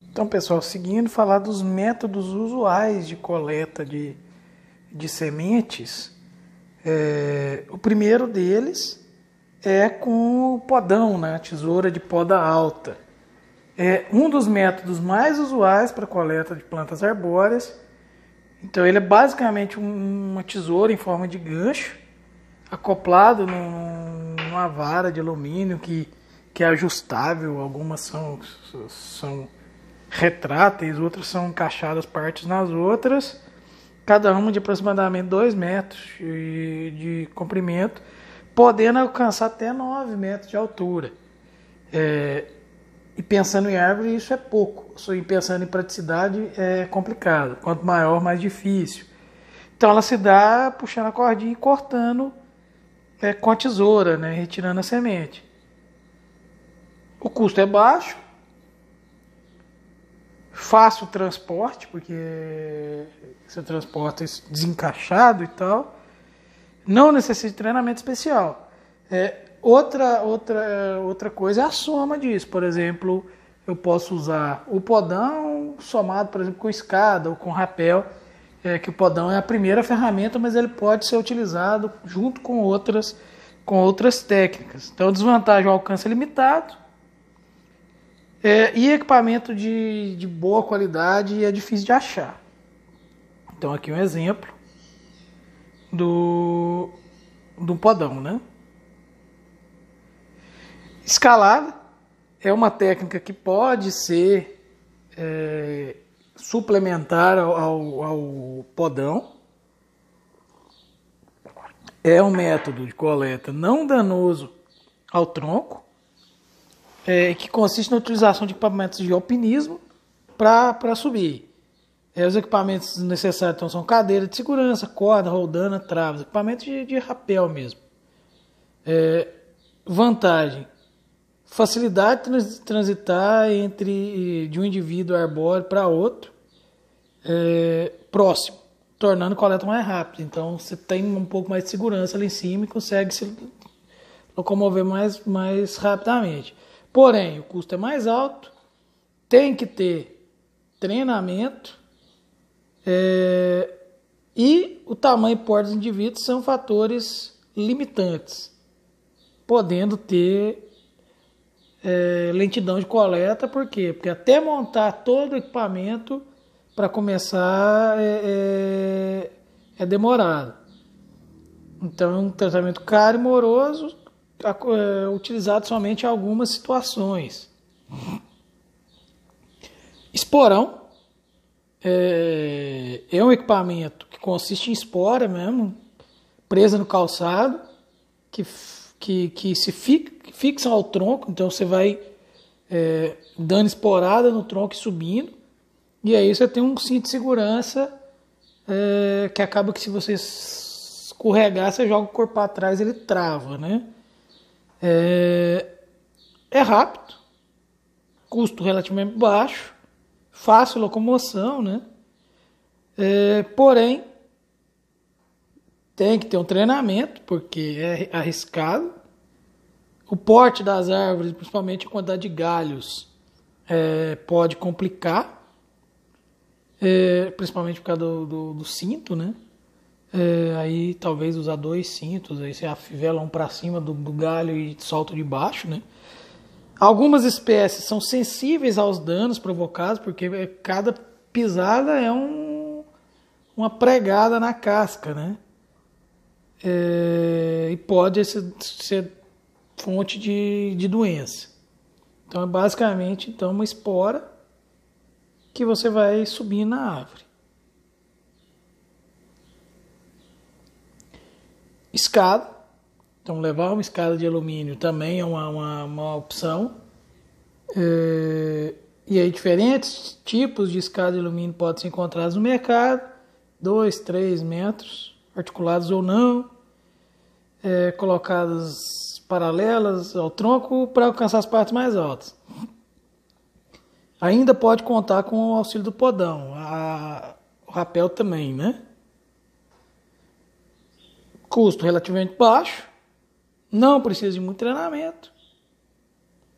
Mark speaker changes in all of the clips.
Speaker 1: Então, pessoal, seguindo, falar dos métodos usuais de coleta de sementes. O primeiro deles é com o podão, né? A tesoura de poda alta. É um dos métodos mais usuais para coleta de plantas arbóreas. Então, ele é basicamente uma tesoura em forma de gancho, acoplado numa vara de alumínio que é ajustável. Algumas são retráteis, outras são encaixadas partes nas outras, cada uma de aproximadamente 2 metros de comprimento, podendo alcançar até 9 metros de altura. E pensando em árvore, isso é pouco. E pensando em praticidade, é complicado. Quanto maior, mais difícil. Então ela se dá puxando a cordinha e cortando com a tesoura, né, retirando a semente. O custo é baixo, fácil o transporte, porque você transporta isso desencaixado e tal. Não necessita de treinamento especial. Outra coisa é a soma disso. Por exemplo, eu posso usar o podão somado, por exemplo, com escada ou com rapel, que o podão é a primeira ferramenta, mas ele pode ser utilizado junto com outras técnicas. Então, a desvantagem é o alcance limitado, e equipamento de boa qualidade é difícil de achar. Então aqui um exemplo do podão, né? Escalada é uma técnica que pode ser suplementar ao podão. É um método de coleta não danoso ao tronco, que consiste na utilização de equipamentos de alpinismo para subir. Os equipamentos necessários então, são cadeira de segurança, corda, roldana, travas, equipamentos de rapel mesmo. Vantagem: facilidade de transitar de um indivíduo arbóreo para outro próximo, tornando a coleta mais rápida. Então você tem um pouco mais de segurança ali em cima e consegue se locomover mais rapidamente. Porém, o custo é mais alto, tem que ter treinamento, e o tamanho e porte dos indivíduos são fatores limitantes, podendo ter lentidão de coleta. Por quê? Porque até montar todo o equipamento para começar é demorado. Então é um tratamento caro e moroso, utilizado somente em algumas situações. Esporão é um equipamento que consiste em espora mesmo, presa no calçado, que se fixa ao tronco. Então você vai dando esporada no tronco e subindo, e aí você tem um cinto de segurança, que acaba que se você escorregar, você joga o corpo para trás, ele trava, né? É rápido, custo relativamente baixo, fácil locomoção, né? Porém, tem que ter um treinamento, porque é arriscado. O porte das árvores, principalmente a quantidade de galhos, pode complicar, principalmente por causa do cinto, né? Aí talvez usar 2 cintos, aí você afivela um para cima do galho e solta de baixo, né? Algumas espécies são sensíveis aos danos provocados, porque cada pisada é uma pregada na casca, né? E pode ser fonte de doença. Então é basicamente uma espora que você vai subir na árvore. Escada. Então levar uma escada de alumínio também é uma opção. E aí diferentes tipos de escada de alumínio podem ser encontrados no mercado. 2, 3 metros, articulados ou não, colocadas paralelas ao tronco para alcançar as partes mais altas. Ainda pode contar com o auxílio do podão, o rapel também, né? Custo relativamente baixo, não precisa de muito treinamento,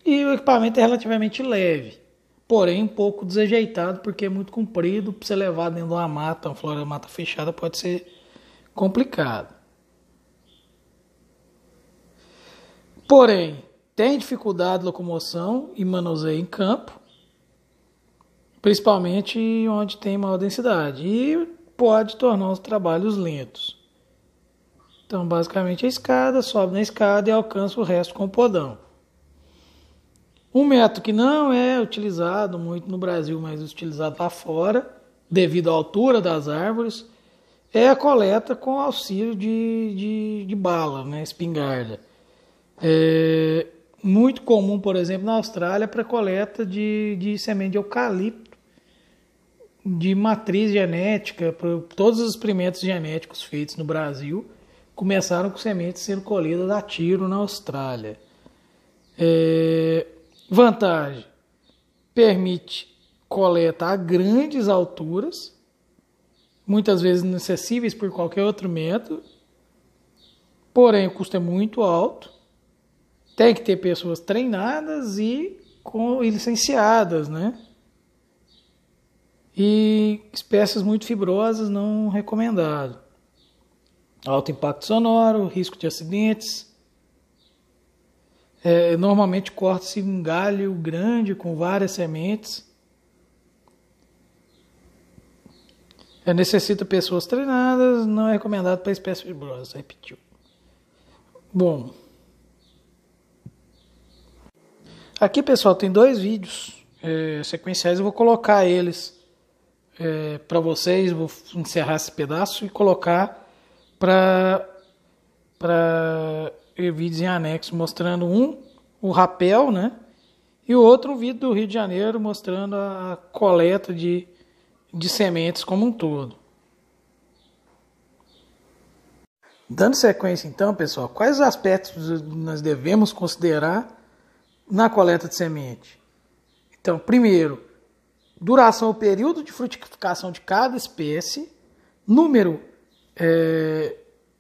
Speaker 1: e o equipamento é relativamente leve. porém um pouco desajeitado porque é muito comprido, para você levar dentro de uma mata, uma floresta mata fechada pode ser complicado. Porém, tem dificuldade de locomoção e manuseio em campo, principalmente onde tem maior densidade, e pode tornar os trabalhos lentos. Então, basicamente, a escada, sobe na escada e alcança o resto com o podão. Um método que não é utilizado muito no Brasil, mas utilizado lá fora, devido à altura das árvores, é a coleta com auxílio de bala, né, espingarda. É muito comum, por exemplo, na Austrália, para coleta de semente de eucalipto, de matriz genética. Todos os experimentos genéticos feitos no Brasil começaram com sementes sendo colhidas a tiro na Austrália. Vantagem: permite coleta a grandes alturas, muitas vezes inacessíveis por qualquer outro método, porém o custo é muito alto. Tem que ter pessoas treinadas e licenciadas, né? E espécies muito fibrosas não recomendado. Alto impacto sonoro, risco de acidentes. Normalmente corta-se um galho grande com várias sementes. Necessita pessoas treinadas, não é recomendado para espécies fibrosas. Repetiu. Bom, aqui, pessoal, tem 2 vídeos sequenciais. Eu vou colocar eles para vocês. Vou encerrar esse pedaço e colocar para vídeos em anexo, mostrando o rapel, né? E o outro, um vídeo do Rio de Janeiro, mostrando a coleta de sementes como um todo. Dando sequência, então, pessoal, quais aspectos nós devemos considerar na coleta de semente? Então, primeiro, duração ou período de frutificação de cada espécie, número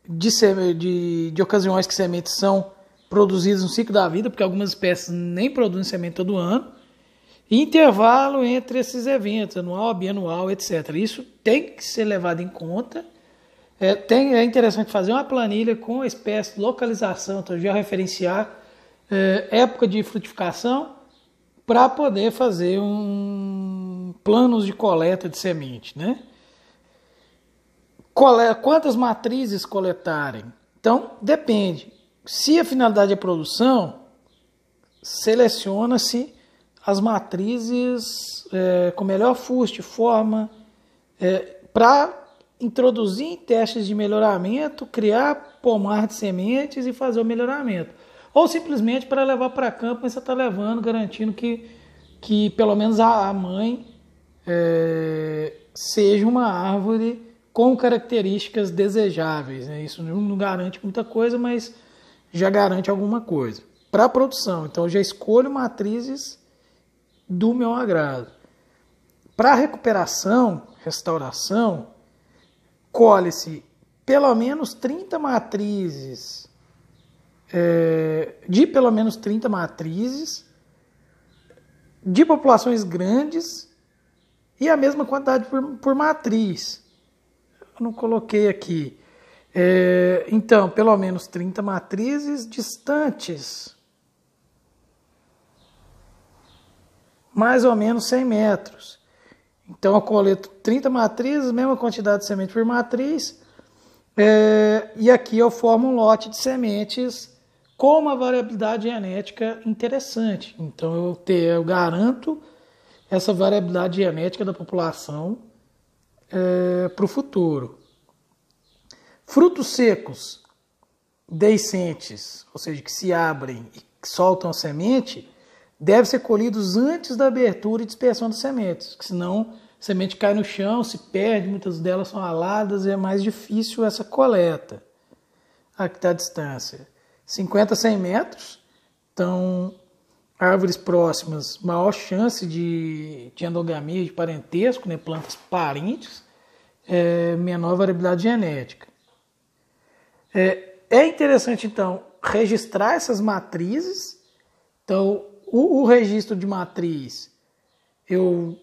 Speaker 1: de ocasiões que sementes são produzidas no ciclo da vida, porque algumas espécies nem produzem semente todo ano, e intervalo entre esses eventos, anual, bianual, etc. Isso tem que ser levado em conta. É interessante fazer uma planilha com a espécie, localização, então já referenciar época de frutificação para poder fazer planos de coleta de semente, né? Quantas matrizes coletarem? Então, depende. Se a finalidade é produção, seleciona-se as matrizes com melhor fuste, forma, para introduzir em testes de melhoramento, criar pomar de sementes e fazer o melhoramento. Ou simplesmente para levar para campo, mas você está levando, garantindo que pelo menos a mãe seja uma árvore com características desejáveis, né? Isso não garante muita coisa, mas já garante alguma coisa. Para a produção, então eu já escolho matrizes do meu agrado. Para restauração, colhe-se pelo menos 30 matrizes, de populações grandes e a mesma quantidade por matriz. Eu não coloquei aqui. Então, pelo menos 30 matrizes distantes, mais ou menos 100 metros. Então, eu coleto 30 matrizes, mesma quantidade de semente por matriz, e aqui eu formo um lote de sementes com uma variabilidade genética interessante. Então, eu garanto essa variabilidade genética da população para o futuro. Frutos secos, deiscentes, ou seja, que se abrem e soltam a semente, devem ser colhidos antes da abertura e dispersão das sementes, porque senão a semente cai no chão, se perde, muitas delas são aladas e é mais difícil essa coleta. Aqui está a distância, 50 a 100 metros, então árvores próximas, maior chance de endogamia, de parentesco, né, plantas parentes, menor variabilidade genética. É interessante, então, registrar essas matrizes. Então, o registro de matriz eu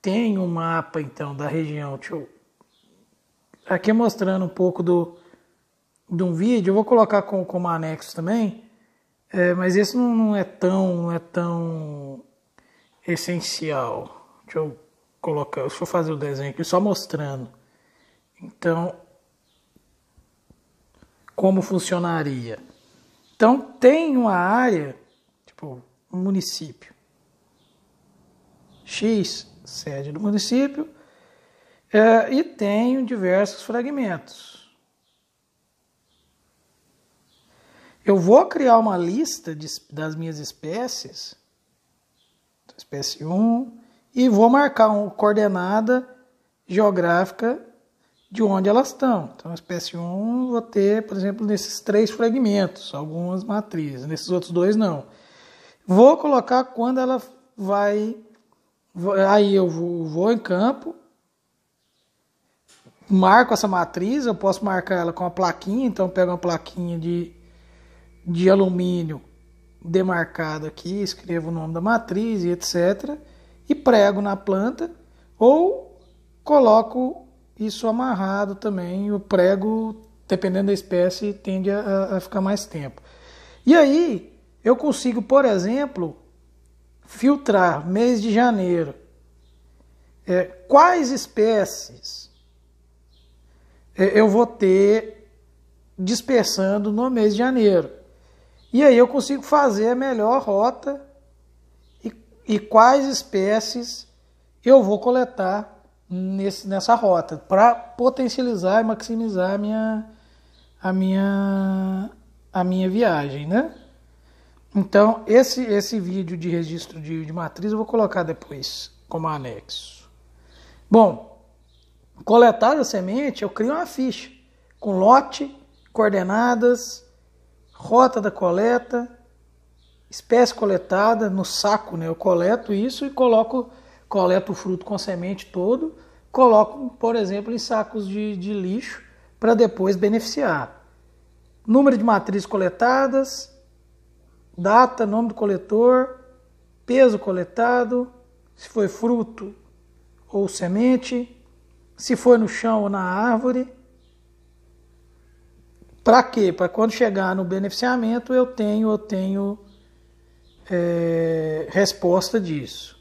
Speaker 1: tenho um mapa então da região. Aqui mostrando um pouco de um vídeo, eu vou colocar como anexo também, mas esse não é tão essencial. Deixa eu fazer o desenho aqui só mostrando. Então, como funcionaria? Então, tem uma área, tipo, um município X, sede do município, e tenho diversos fragmentos. Eu vou criar uma lista das minhas espécies, espécie 1, e vou marcar uma coordenada geográfica de onde elas estão. Então, a espécie 1 vou ter, por exemplo, nesses 3 fragmentos, algumas matrizes, nesses outros 2 não. Vou colocar quando ela vai. Aí eu vou em campo, marco essa matriz, eu posso marcar ela com uma plaquinha, então eu pego uma plaquinha de alumínio demarcado aqui, escrevo o nome da matriz e etc. E prego na planta, ou coloco isso amarrado também. O prego, dependendo da espécie, tende a ficar mais tempo. E aí eu consigo, por exemplo, filtrar mês de janeiro. Quais espécies eu vou ter dispersando no mês de janeiro. E aí eu consigo fazer a melhor rota e quais espécies eu vou coletar nessa rota para potencializar e maximizar a minha viagem, né? Então, esse vídeo de registro de matriz eu vou colocar depois como anexo. Bom, coletada a semente, eu crio uma ficha com lote, coordenadas, rota da coleta, espécie coletada no saco, né? Eu coleto isso e coleto o fruto com semente todo, coloco, por exemplo, em sacos de lixo para depois beneficiar. Número de matrizes coletadas, data, nome do coletor, peso coletado, se foi fruto ou semente, se foi no chão ou na árvore. Para quê? Para quando chegar no beneficiamento eu tenho resposta disso.